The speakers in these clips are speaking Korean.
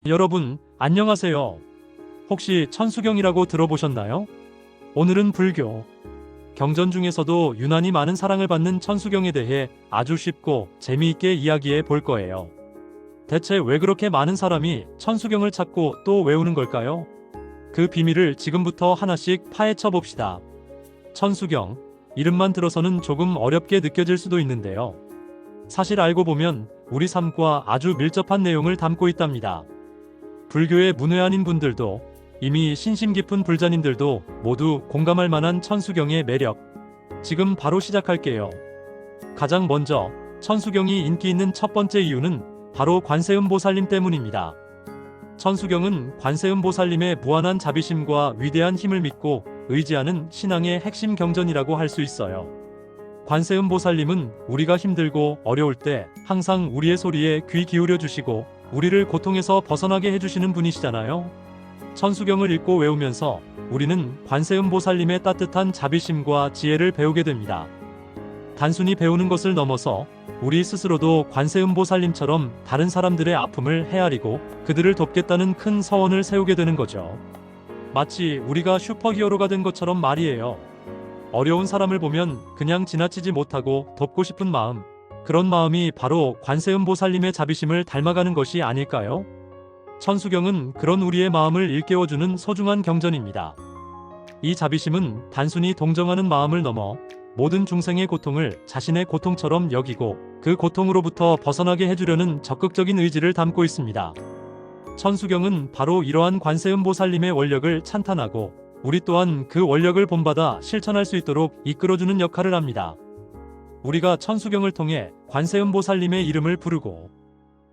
여러분, 안녕하세요. 혹시 천수경이라고 들어보셨나요? 오늘은 불교, 경전 중에서도 유난히 많은 사랑을 받는 천수경에 대해 아주 쉽고 재미있게 이야기해 볼 거예요. 대체 왜 그렇게 많은 사람이 천수경을 찾고 또 외우는 걸까요? 그 비밀을 지금부터 하나씩 파헤쳐 봅시다. 천수경, 이름만 들어서는 조금 어렵게 느껴질 수도 있는데요. 사실 알고 보면 우리 삶과 아주 밀접한 내용을 담고 있답니다. 불교의 문외한인 분들도, 이미 신심 깊은 불자님들도 모두 공감할 만한 천수경의 매력. 지금 바로 시작할게요. 가장 먼저 천수경이 인기 있는 첫 번째 이유는 바로 관세음보살님 때문입니다. 천수경은 관세음보살님의 무한한 자비심과 위대한 힘을 믿고 의지하는 신앙의 핵심 경전이라고 할 수 있어요. 관세음보살님은 우리가 힘들고 어려울 때 항상 우리의 소리에 귀 기울여 주시고 우리를 고통에서 벗어나게 해주시는 분이시잖아요. 천수경을 읽고 외우면서 우리는 관세음보살님의 따뜻한 자비심과 지혜를 배우게 됩니다. 단순히 배우는 것을 넘어서 우리 스스로도 관세음보살님처럼 다른 사람들의 아픔을 헤아리고 그들을 돕겠다는 큰 서원을 세우게 되는 거죠. 마치 우리가 슈퍼히어로가 된 것처럼 말이에요. 어려운 사람을 보면 그냥 지나치지 못하고 돕고 싶은 마음, 그런 마음이 바로 관세음보살님의 자비심을 닮아가는 것이 아닐까요? 천수경은 그런 우리의 마음을 일깨워주는 소중한 경전입니다. 이 자비심은 단순히 동정하는 마음을 넘어 모든 중생의 고통을 자신의 고통처럼 여기고 그 고통으로부터 벗어나게 해주려는 적극적인 의지를 담고 있습니다. 천수경은 바로 이러한 관세음보살님의 원력을 찬탄하고 우리 또한 그 원력을 본받아 실천할 수 있도록 이끌어주는 역할을 합니다. 우리가 천수경을 통해 관세음보살님의 이름을 부르고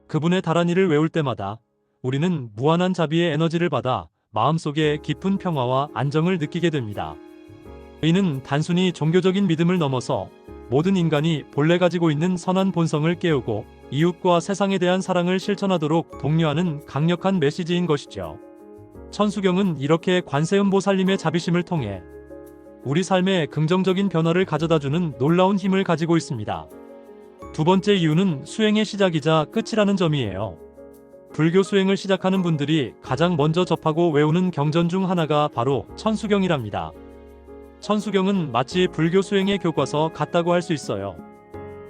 그분의 다란이를 외울 때마다 우리는 무한한 자비의 에너지를 받아 마음속에 깊은 평화와 안정을 느끼게 됩니다. 이는 단순히 종교적인 믿음을 넘어서 모든 인간이 본래 가지고 있는 선한 본성을 깨우고 이웃과 세상에 대한 사랑을 실천하도록 독려하는 강력한 메시지인 것이죠. 천수경은 이렇게 관세음보살님의 자비심을 통해 우리 삶에 긍정적인 변화를 가져다주는 놀라운 힘을 가지고 있습니다. 두 번째 이유는 수행의 시작이자 끝이라는 점이에요. 불교 수행을 시작하는 분들이 가장 먼저 접하고 외우는 경전 중 하나가 바로 천수경이랍니다. 천수경은 마치 불교 수행의 교과서 같다고 할 수 있어요.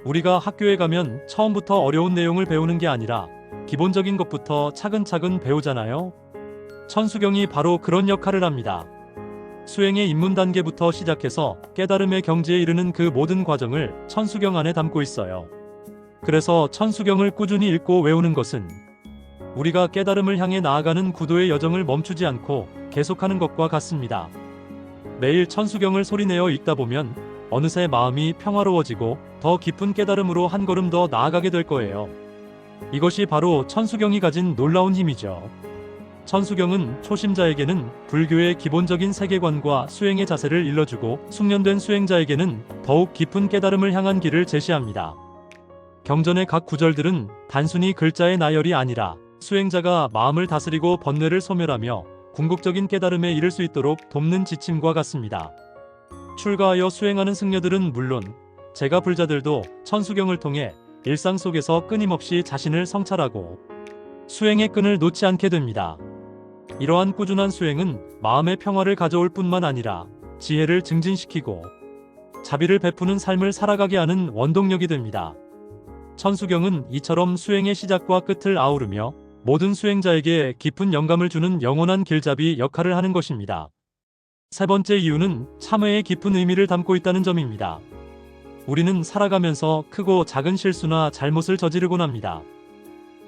우리가 학교에 가면 처음부터 어려운 내용을 배우는 게 아니라 기본적인 것부터 차근차근 배우잖아요. 천수경이 바로 그런 역할을 합니다. 수행의 입문 단계부터 시작해서 깨달음의 경지에 이르는 그 모든 과정을 천수경 안에 담고 있어요. 그래서 천수경을 꾸준히 읽고 외우는 것은 우리가 깨달음을 향해 나아가는 구도의 여정을 멈추지 않고 계속하는 것과 같습니다. 매일 천수경을 소리내어 읽다 보면 어느새 마음이 평화로워지고 더 깊은 깨달음으로 한 걸음 더 나아가게 될 거예요. 이것이 바로 천수경이 가진 놀라운 힘이죠. 천수경은 초심자에게는 불교의 기본적인 세계관과 수행의 자세를 일러주고 숙련된 수행자에게는 더욱 깊은 깨달음을 향한 길을 제시합니다. 경전의 각 구절들은 단순히 글자의 나열이 아니라 수행자가 마음을 다스리고 번뇌를 소멸하며 궁극적인 깨달음에 이를 수 있도록 돕는 지침과 같습니다. 출가하여 수행하는 승려들은 물론 제가 불자들도 천수경을 통해 일상 속에서 끊임없이 자신을 성찰하고 수행의 끈을 놓지 않게 됩니다. 이러한 꾸준한 수행은 마음의 평화를 가져올 뿐만 아니라 지혜를 증진시키고 자비를 베푸는 삶을 살아가게 하는 원동력이 됩니다. 천수경은 이처럼 수행의 시작과 끝을 아우르며 모든 수행자에게 깊은 영감을 주는 영원한 길잡이 역할을 하는 것입니다. 세 번째 이유는 참회의 깊은 의미를 담고 있다는 점입니다. 우리는 살아가면서 크고 작은 실수나 잘못을 저지르곤 합니다.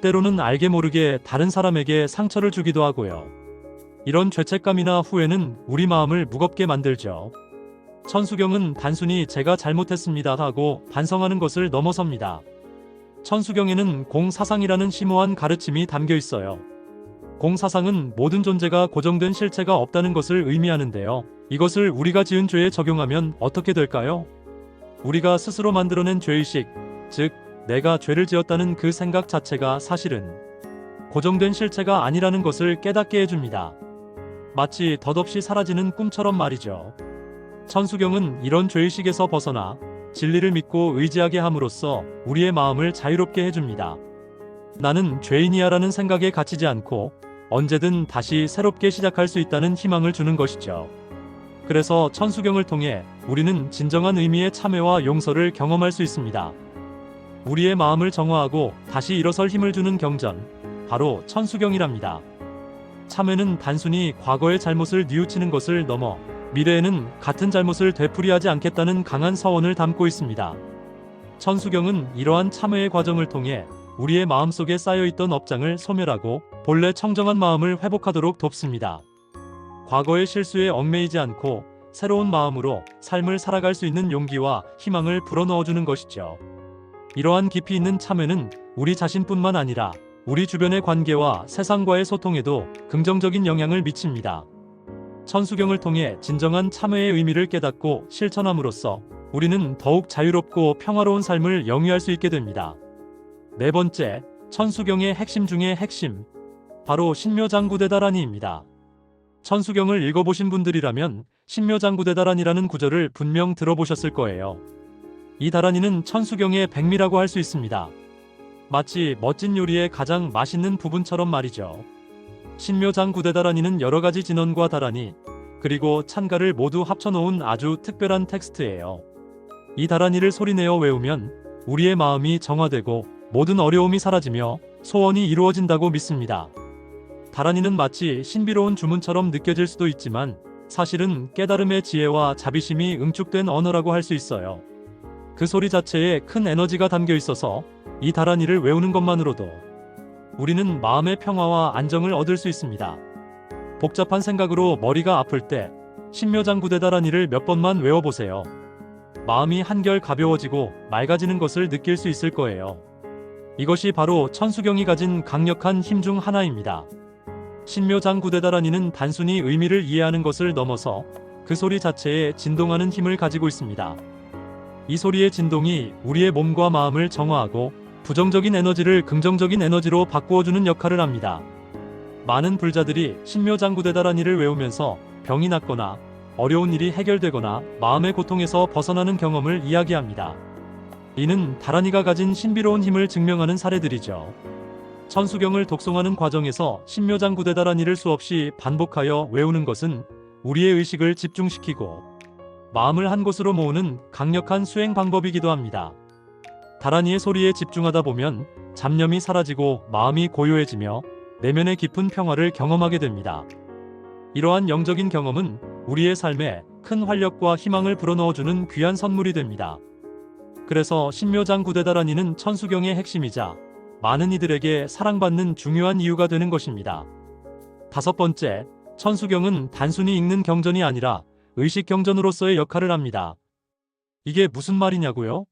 때로는 알게 모르게 다른 사람에게 상처를 주기도 하고요. 이런 죄책감이나 후회는 우리 마음을 무겁게 만들죠. 천수경은 단순히 제가 잘못했습니다 하고 반성하는 것을 넘어섭니다. 천수경에는 공사상이라는 심오한 가르침이 담겨 있어요. 공사상은 모든 존재가 고정된 실체가 없다는 것을 의미하는데요. 이것을 우리가 지은 죄에 적용하면 어떻게 될까요? 우리가 스스로 만들어낸 죄의식, 즉 내가 죄를 지었다는 그 생각 자체가 사실은 고정된 실체가 아니라는 것을 깨닫게 해줍니다. 마치 덧없이 사라지는 꿈처럼 말이죠. 천수경은 이런 죄의식에서 벗어나 진리를 믿고 의지하게 함으로써 우리의 마음을 자유롭게 해줍니다. 나는 죄인이야라는 생각에 갇히지 않고 언제든 다시 새롭게 시작할 수 있다는 희망을 주는 것이죠. 그래서 천수경을 통해 우리는 진정한 의미의 참회와 용서를 경험할 수 있습니다. 우리의 마음을 정화하고 다시 일어설 힘을 주는 경전, 바로 천수경이랍니다. 참회는 단순히 과거의 잘못을 뉘우치는 것을 넘어 미래에는 같은 잘못을 되풀이하지 않겠다는 강한 서원을 담고 있습니다. 천수경은 이러한 참회의 과정을 통해 우리의 마음속에 쌓여있던 업장을 소멸하고 본래 청정한 마음을 회복하도록 돕습니다. 과거의 실수에 얽매이지 않고 새로운 마음으로 삶을 살아갈 수 있는 용기와 희망을 불어넣어주는 것이죠. 이러한 깊이 있는 참회는 우리 자신뿐만 아니라 우리 주변의 관계와 세상과의 소통에도 긍정적인 영향을 미칩니다. 천수경을 통해 진정한 참회의 의미를 깨닫고 실천함으로써 우리는 더욱 자유롭고 평화로운 삶을 영위할 수 있게 됩니다. 네 번째, 천수경의 핵심 중의 핵심, 바로 신묘장구대다란이입니다. 천수경을 읽어보신 분들이라면 신묘장구대다란이라는 구절을 분명 들어보셨을 거예요. 이 다란이는 천수경의 백미라고 할 수 있습니다. 마치 멋진 요리의 가장 맛있는 부분처럼 말이죠. 신묘장구대다란이는 여러 가지 진원과 다란이, 그리고 찬가를 모두 합쳐놓은 아주 특별한 텍스트예요. 이 다란이를 소리내어 외우면 우리의 마음이 정화되고 모든 어려움이 사라지며 소원이 이루어진다고 믿습니다. 다란이는 마치 신비로운 주문처럼 느껴질 수도 있지만 사실은 깨달음의 지혜와 자비심이 응축된 언어라고 할 수 있어요. 그 소리 자체에 큰 에너지가 담겨 있어서 이 다란이를 외우는 것만으로도 우리는 마음의 평화와 안정을 얻을 수 있습니다. 복잡한 생각으로 머리가 아플 때 신묘장구대 다란이를 몇 번만 외워보세요. 마음이 한결 가벼워지고 맑아지는 것을 느낄 수 있을 거예요. 이것이 바로 천수경이 가진 강력한 힘 중 하나입니다. 신묘장구대 다란이는 단순히 의미를 이해하는 것을 넘어서 그 소리 자체에 진동하는 힘을 가지고 있습니다. 이 소리의 진동이 우리의 몸과 마음을 정화하고 부정적인 에너지를 긍정적인 에너지로 바꾸어주는 역할을 합니다. 많은 불자들이 신묘장구대 다란이를 외우면서 병이 낫거나 어려운 일이 해결되거나 마음의 고통에서 벗어나는 경험을 이야기합니다. 이는 다란이가 가진 신비로운 힘을 증명하는 사례들이죠. 천수경을 독송하는 과정에서 신묘장구대 다란이를 수없이 반복하여 외우는 것은 우리의 의식을 집중시키고 마음을 한 곳으로 모으는 강력한 수행 방법이기도 합니다. 다란이의 소리에 집중하다 보면 잡념이 사라지고 마음이 고요해지며 내면의 깊은 평화를 경험하게 됩니다. 이러한 영적인 경험은 우리의 삶에 큰 활력과 희망을 불어넣어주는 귀한 선물이 됩니다. 그래서 신묘장구대 다란이는 천수경의 핵심이자 많은 이들에게 사랑받는 중요한 이유가 되는 것입니다. 다섯 번째, 천수경은 단순히 읽는 경전이 아니라 의식 경전으로서의 역할을 합니다. 이게 무슨 말이냐고요?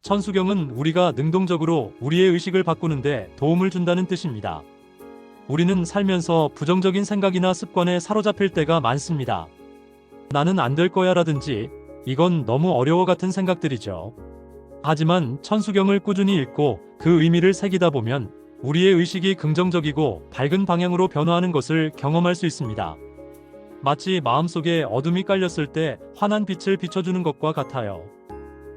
천수경은 우리가 능동적으로 우리의 의식을 바꾸는데 도움을 준다는 뜻입니다. 우리는 살면서 부정적인 생각이나 습관에 사로잡힐 때가 많습니다. 나는 안 될 거야 라든지 이건 너무 어려워 같은 생각들이죠. 하지만 천수경을 꾸준히 읽고 그 의미를 새기다 보면 우리의 의식이 긍정적이고 밝은 방향으로 변화하는 것을 경험할 수 있습니다. 마치 마음속에 어둠이 깔렸을 때 환한 빛을 비춰주는 것과 같아요.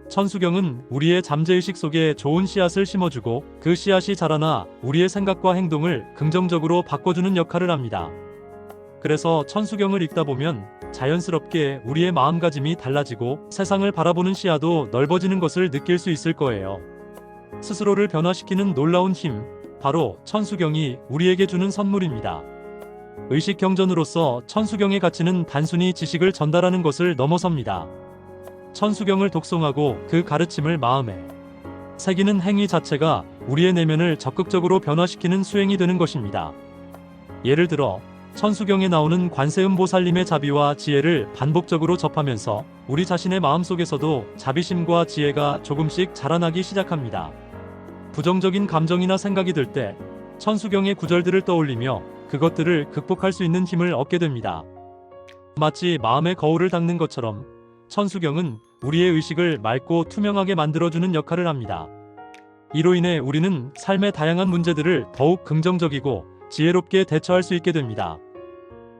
천수경은 우리의 잠재의식 속에 좋은 씨앗을 심어주고 그 씨앗이 자라나 우리의 생각과 행동을 긍정적으로 바꿔주는 역할을 합니다. 그래서 천수경을 읽다 보면 자연스럽게 우리의 마음가짐이 달라지고 세상을 바라보는 시야도 넓어지는 것을 느낄 수 있을 거예요. 스스로를 변화시키는 놀라운 힘, 바로 천수경이 우리에게 주는 선물입니다. 의식 경전으로서 천수경의 가치는 단순히 지식을 전달하는 것을 넘어섭니다. 천수경을 독송하고 그 가르침을 마음에 새기는 행위 자체가 우리의 내면을 적극적으로 변화시키는 수행이 되는 것입니다. 예를 들어 천수경에 나오는 관세음보살님의 자비와 지혜를 반복적으로 접하면서 우리 자신의 마음속에서도 자비심과 지혜가 조금씩 자라나기 시작합니다. 부정적인 감정이나 생각이 들 때 천수경의 구절들을 떠올리며 그것들을 극복할 수 있는 힘을 얻게 됩니다. 마치 마음의 거울을 닦는 것처럼 천수경은 우리의 의식을 맑고 투명하게 만들어주는 역할을 합니다. 이로 인해 우리는 삶의 다양한 문제들을 더욱 긍정적이고 지혜롭게 대처할 수 있게 됩니다.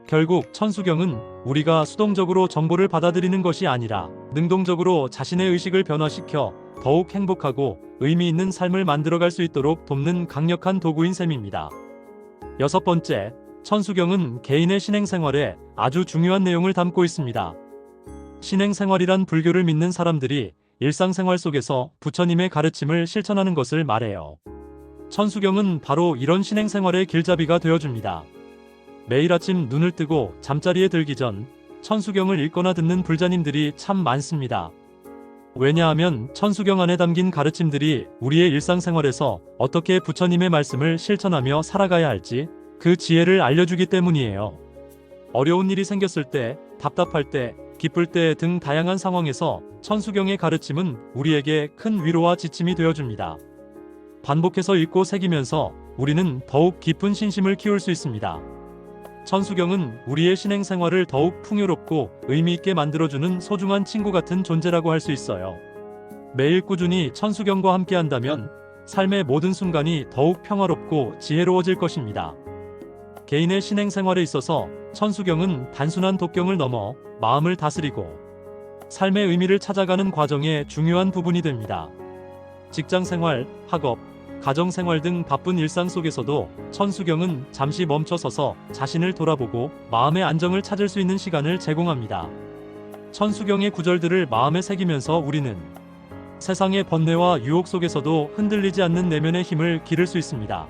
결국 천수경은 우리가 수동적으로 정보를 받아들이는 것이 아니라 능동적으로 자신의 의식을 변화시켜 더욱 행복하고 의미 있는 삶을 만들어갈 수 있도록 돕는 강력한 도구인 셈입니다. 여섯 번째, 천수경은 개인의 신행생활에 아주 중요한 내용을 담고 있습니다. 신행생활이란 불교를 믿는 사람들이 일상생활 속에서 부처님의 가르침을 실천하는 것을 말해요. 천수경은 바로 이런 신행생활의 길잡이가 되어줍니다. 매일 아침 눈을 뜨고 잠자리에 들기 전 천수경을 읽거나 듣는 불자님들이 참 많습니다. 왜냐하면 천수경 안에 담긴 가르침들이 우리의 일상생활에서 어떻게 부처님의 말씀을 실천하며 살아가야 할지 그 지혜를 알려주기 때문이에요. 어려운 일이 생겼을 때, 답답할 때, 기쁠 때 등 다양한 상황에서 천수경의 가르침은 우리에게 큰 위로와 지침이 되어줍니다. 반복해서 읽고 새기면서 우리는 더욱 깊은 신심을 키울 수 있습니다. 천수경은 우리의 신행생활을 더욱 풍요롭고 의미있게 만들어주는 소중한 친구 같은 존재라고 할 수 있어요. 매일 꾸준히 천수경과 함께한다면 삶의 모든 순간이 더욱 평화롭고 지혜로워질 것입니다. 개인의 신행생활에 있어서 천수경은 단순한 독경을 넘어 마음을 다스리고 삶의 의미를 찾아가는 과정의 중요한 부분이 됩니다. 직장생활, 학업, 가정생활 등 바쁜 일상 속에서도 천수경은 잠시 멈춰서서 자신을 돌아보고 마음의 안정을 찾을 수 있는 시간을 제공합니다. 천수경의 구절들을 마음에 새기면서 우리는 세상의 번뇌와 유혹 속에서도 흔들리지 않는 내면의 힘을 기를 수 있습니다.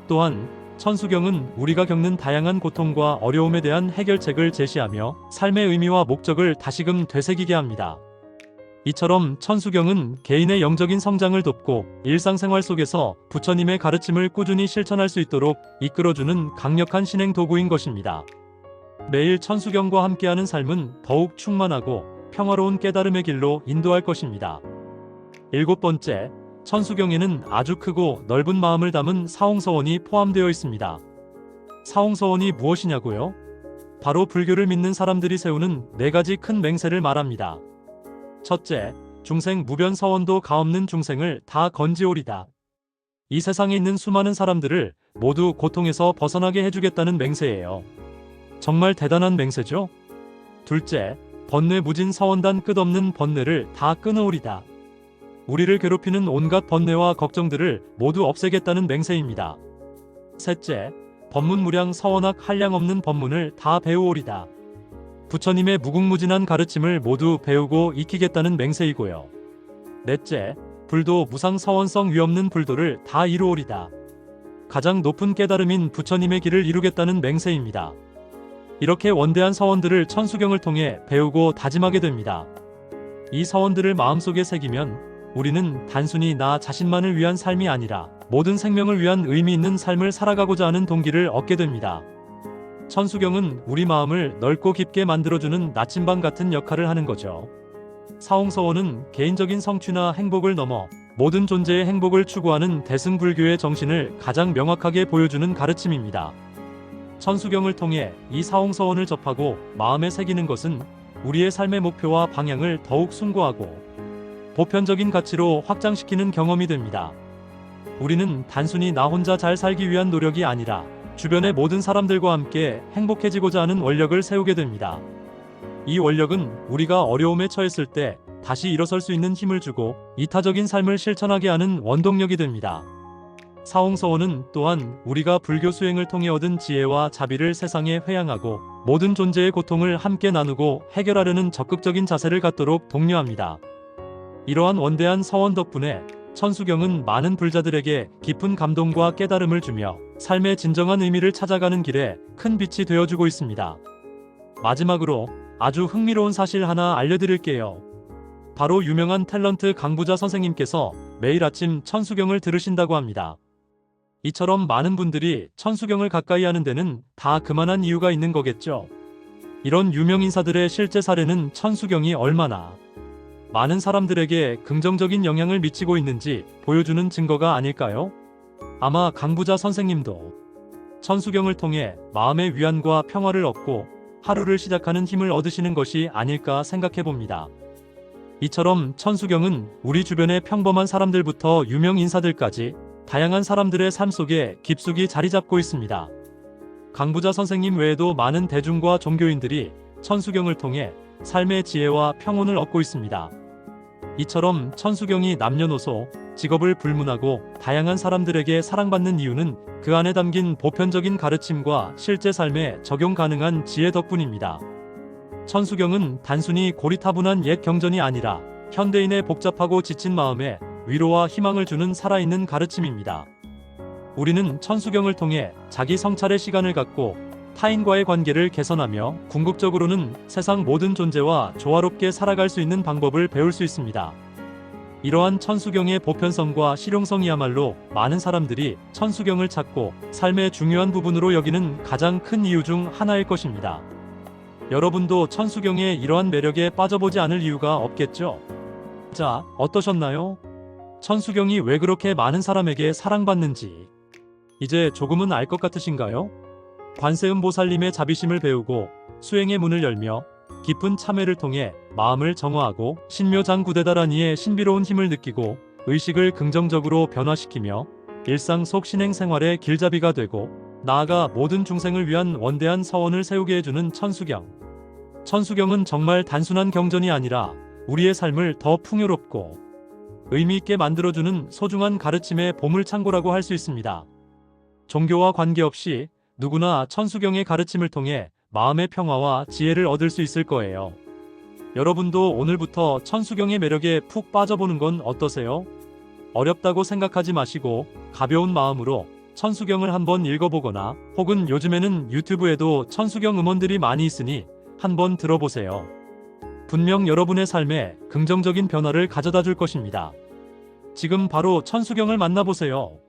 또한 천수경은 우리가 겪는 다양한 고통과 어려움에 대한 해결책을 제시하며 삶의 의미와 목적을 다시금 되새기게 합니다. 이처럼 천수경은 개인의 영적인 성장을 돕고 일상생활 속에서 부처님의 가르침을 꾸준히 실천할 수 있도록 이끌어주는 강력한 신행 도구인 것입니다. 매일 천수경과 함께하는 삶은 더욱 충만하고 평화로운 깨달음의 길로 인도할 것입니다. 일곱 번째, 천수경에는 아주 크고 넓은 마음을 담은 사홍서원이 포함되어 있습니다. 사홍서원이 무엇이냐고요? 바로 불교를 믿는 사람들이 세우는 4가지 큰 맹세를 말합니다. 첫째, 중생 무변 서원도 가없는 중생을 다 건지오리다. 이 세상에 있는 수많은 사람들을 모두 고통에서 벗어나게 해주겠다는 맹세예요. 정말 대단한 맹세죠? 둘째, 번뇌 무진 서원단 끝없는 번뇌를 다 끊어오리다. 우리를 괴롭히는 온갖 번뇌와 걱정들을 모두 없애겠다는 맹세입니다. 셋째, 법문무량 서원학 한량없는 법문을 다 배우오리다. 부처님의 무궁무진한 가르침을 모두 배우고 익히겠다는 맹세이고요. 넷째, 불도 무상 서원성 위없는 불도를 다 이루오리다. 가장 높은 깨달음인 부처님의 길을 이루겠다는 맹세입니다. 이렇게 원대한 서원들을 천수경을 통해 배우고 다짐하게 됩니다. 이 서원들을 마음속에 새기면 우리는 단순히 나 자신만을 위한 삶이 아니라 모든 생명을 위한 의미 있는 삶을 살아가고자 하는 동기를 얻게 됩니다. 천수경은 우리 마음을 넓고 깊게 만들어주는 나침반 같은 역할을 하는 거죠. 사홍서원은 개인적인 성취나 행복을 넘어 모든 존재의 행복을 추구하는 대승불교의 정신을 가장 명확하게 보여주는 가르침입니다. 천수경을 통해 이 사홍서원을 접하고 마음에 새기는 것은 우리의 삶의 목표와 방향을 더욱 숭고하고 보편적인 가치로 확장시키는 경험이 됩니다. 우리는 단순히 나 혼자 잘 살기 위한 노력이 아니라 주변의 모든 사람들과 함께 행복해지고자 하는 원력을 세우게 됩니다. 이 원력은 우리가 어려움에 처했을 때 다시 일어설 수 있는 힘을 주고 이타적인 삶을 실천하게 하는 원동력이 됩니다. 사홍서원은 또한 우리가 불교 수행을 통해 얻은 지혜와 자비를 세상에 회양하고 모든 존재의 고통을 함께 나누고 해결하려는 적극적인 자세를 갖도록 독려합니다. 이러한 원대한 서원 덕분에 천수경은 많은 불자들에게 깊은 감동과 깨달음을 주며 삶의 진정한 의미를 찾아가는 길에 큰 빛이 되어주고 있습니다. 마지막으로 아주 흥미로운 사실 하나 알려드릴게요. 바로 유명한 탤런트 강부자 선생님께서 매일 아침 천수경을 들으신다고 합니다. 이처럼 많은 분들이 천수경을 가까이 하는 데는 다 그만한 이유가 있는 거겠죠. 이런 유명 인사들의 실제 사례는 천수경이 얼마나 많은 사람들에게 긍정적인 영향을 미치고 있는지 보여주는 증거가 아닐까요? 아마 강부자 선생님도 천수경을 통해 마음의 위안과 평화를 얻고 하루를 시작하는 힘을 얻으시는 것이 아닐까 생각해 봅니다. 이처럼 천수경은 우리 주변의 평범한 사람들부터 유명 인사들까지 다양한 사람들의 삶 속에 깊숙이 자리 잡고 있습니다. 강부자 선생님 외에도 많은 대중과 종교인들이 천수경을 통해 삶의 지혜와 평온을 얻고 있습니다. 이처럼 천수경이 남녀노소, 직업을 불문하고 다양한 사람들에게 사랑받는 이유는 그 안에 담긴 보편적인 가르침과 실제 삶에 적용 가능한 지혜 덕분입니다. 천수경은 단순히 고리타분한 옛 경전이 아니라 현대인의 복잡하고 지친 마음에 위로와 희망을 주는 살아있는 가르침입니다. 우리는 천수경을 통해 자기 성찰의 시간을 갖고 타인과의 관계를 개선하며 궁극적으로는 세상 모든 존재와 조화롭게 살아갈 수 있는 방법을 배울 수 있습니다. 이러한 천수경의 보편성과 실용성이야말로 많은 사람들이 천수경을 찾고 삶의 중요한 부분으로 여기는 가장 큰 이유 중 하나일 것입니다. 여러분도 천수경의 이러한 매력에 빠져보지 않을 이유가 없겠죠? 자, 어떠셨나요? 천수경이 왜 그렇게 많은 사람에게 사랑받는지 이제 조금은 알 것 같으신가요? 관세음보살님의 자비심을 배우고 수행의 문을 열며 깊은 참회를 통해 마음을 정화하고 신묘장구대다라니의 신비로운 힘을 느끼고 의식을 긍정적으로 변화시키며 일상 속 신행생활의 길잡이가 되고 나아가 모든 중생을 위한 원대한 서원을 세우게 해주는 천수경. 천수경은 정말 단순한 경전이 아니라 우리의 삶을 더 풍요롭고 의미있게 만들어주는 소중한 가르침의 보물창고라고 할 수 있습니다. 종교와 관계없이 누구나 천수경의 가르침을 통해 마음의 평화와 지혜를 얻을 수 있을 거예요. 여러분도 오늘부터 천수경의 매력에 푹 빠져보는 건 어떠세요? 어렵다고 생각하지 마시고 가벼운 마음으로 천수경을 한번 읽어보거나 혹은 요즘에는 유튜브에도 천수경 음원들이 많이 있으니 한번 들어보세요. 분명 여러분의 삶에 긍정적인 변화를 가져다 줄 것입니다. 지금 바로 천수경을 만나보세요.